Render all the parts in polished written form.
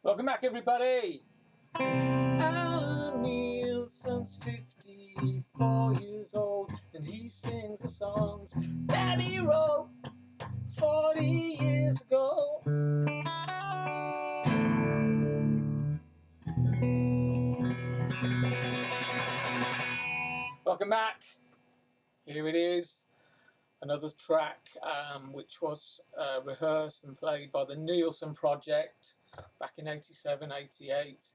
Welcome back, everybody. Neilson's 54 years old, and he sings the songs that he wrote 40 years ago. Welcome back. Here it is. Another track which was rehearsed and played by the Neilson Project back in 87, 88.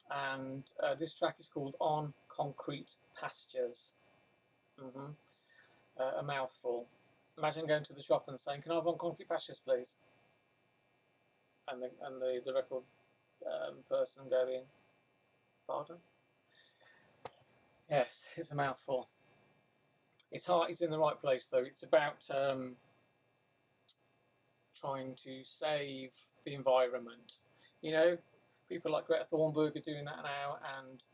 And this track is called On Concrete Pastures. A mouthful. Imagine going to the shop and saying, "Can I have On Concrete Pastures, please?" And the record person going, "Pardon?" Yes, it's a mouthful. Its heart is in the right place, though. It's about trying to save the environment. You know, people like Greta Thunberg are doing that now, and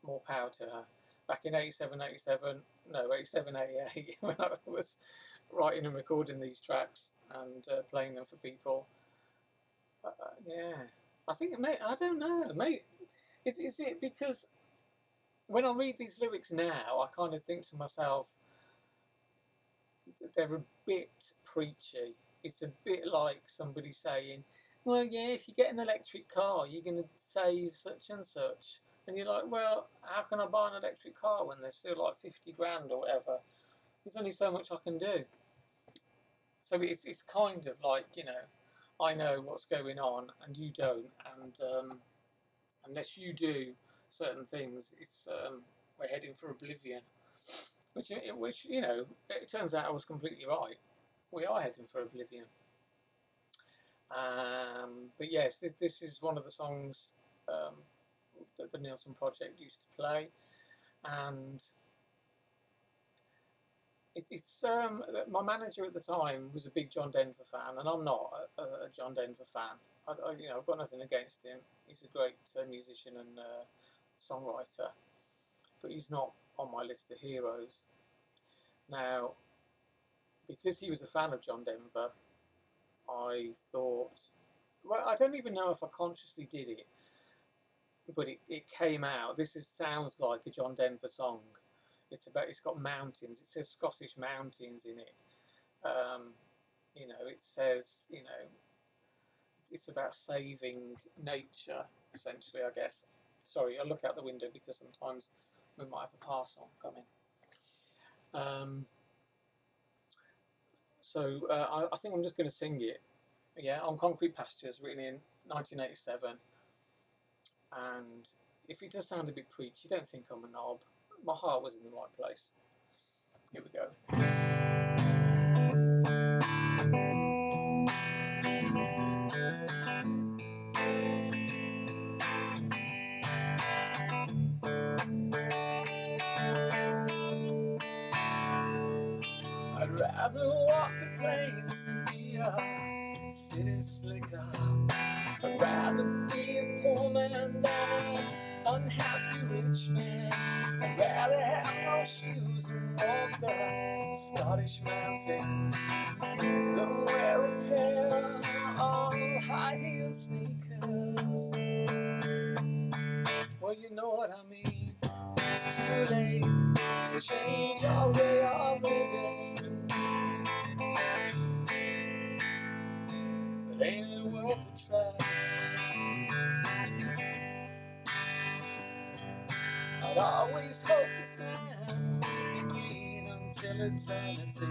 more power to her. Back in 87, 88, when I was writing and recording these tracks and playing them for people. Yeah, I think, mate, I don't know, mate. Is it because when I read these lyrics now, I kind of think to myself, they're a bit preachy. It's a bit like somebody saying, well, yeah, if you get an electric car, you're going to save such and such. And you're like, well, how can I buy an electric car when there's still like 50 grand or whatever? There's only so much I can do. So it's kind of like, you know, I know what's going on and you don't. And unless you do certain things, it's we're heading for oblivion. Which you know, it turns out I was completely right. We are heading for oblivion. But yes, this is one of the songs that the Neilson Project used to play, and it's my manager at the time was a big John Denver fan, and I'm not a John Denver fan. You know, I've got nothing against him. He's a great musician and songwriter, but he's not on my list of heroes. Now, because he was a fan of John Denver, I thought, well, I don't even know if I consciously did it, but it came out. Sounds like a John Denver song. It's got mountains. It says Scottish mountains in it. You know, it says, you know, it's about saving nature, essentially, I guess. Sorry, I look out the window because sometimes we might have a parcel coming. So I think I'm just going to sing it. Yeah, On Concrete Pastures, written in 1987. And if it does sound a bit preachy, don't think I'm a knob. My heart was in the right place. Here we go. I'd rather walk the plains than be a city slicker. I'd rather be a poor man than an unhappy rich man. I'd rather have no shoes and walk the Scottish mountains than wear a pair of high-heel sneakers. Well, you know what I mean. It's too late to change our way of living, but ain't it worth a try? I'd always hoped this land would be green until eternity.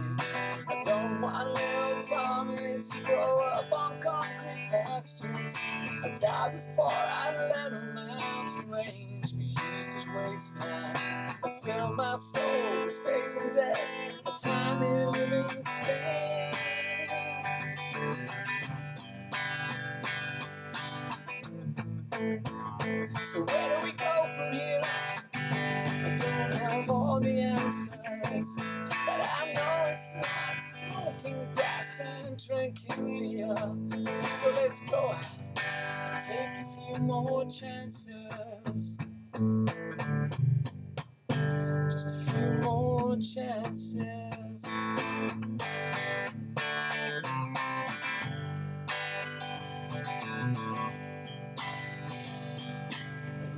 I don't want little Tommy to grow up on concrete pastures. I died before I let a mountain range be used as wasteland. I'd sell my soul to save from death a tiny living thing. So where do we go from here? I don't have all the answers, but I know it's not smoking grass and drinking beer. So let's go out and take a few more chances. Just a few more chances.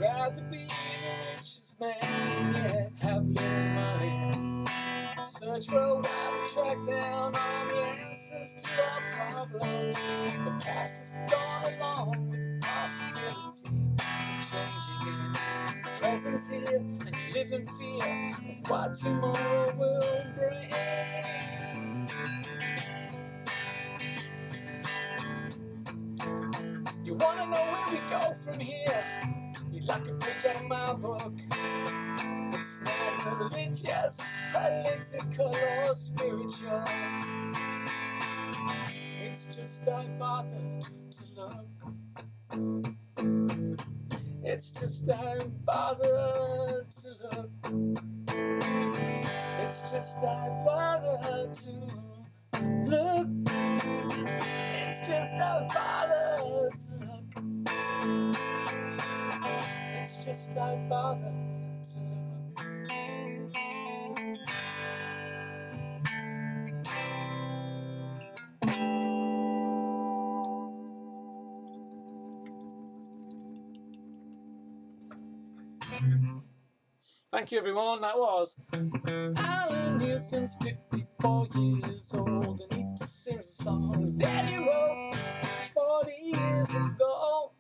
proud to be the richest man yet, have little money. Search worldwide to track down all the answers to our problems. The past has gone along with the possibility of changing it. The present's here and you live in fear of what tomorrow will bring. You wanna know where we go from here? You'd like a page out of my book. It's not religious, political, or spiritual. It's just I bothered to look. It's just I bothered to look. It's just I bothered to look. It's just I bothered to look. It's just I bothered to look. Thank you, everyone. That was Alan Neilson's 54 years old, and he sings the songs that he wrote 40 years ago,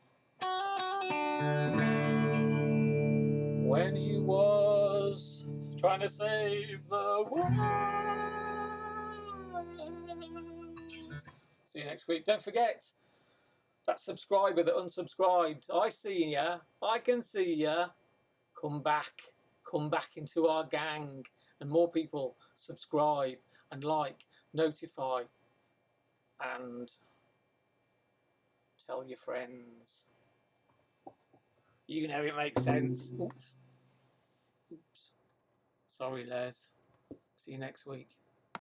when he was trying to save the world. See you next week. Don't forget that subscriber that unsubscribed. I see ya. I can see ya. Come back into our gang, and more people subscribe and like, notify, and tell your friends. You know it makes sense. Oops. Sorry, Les. See you next week.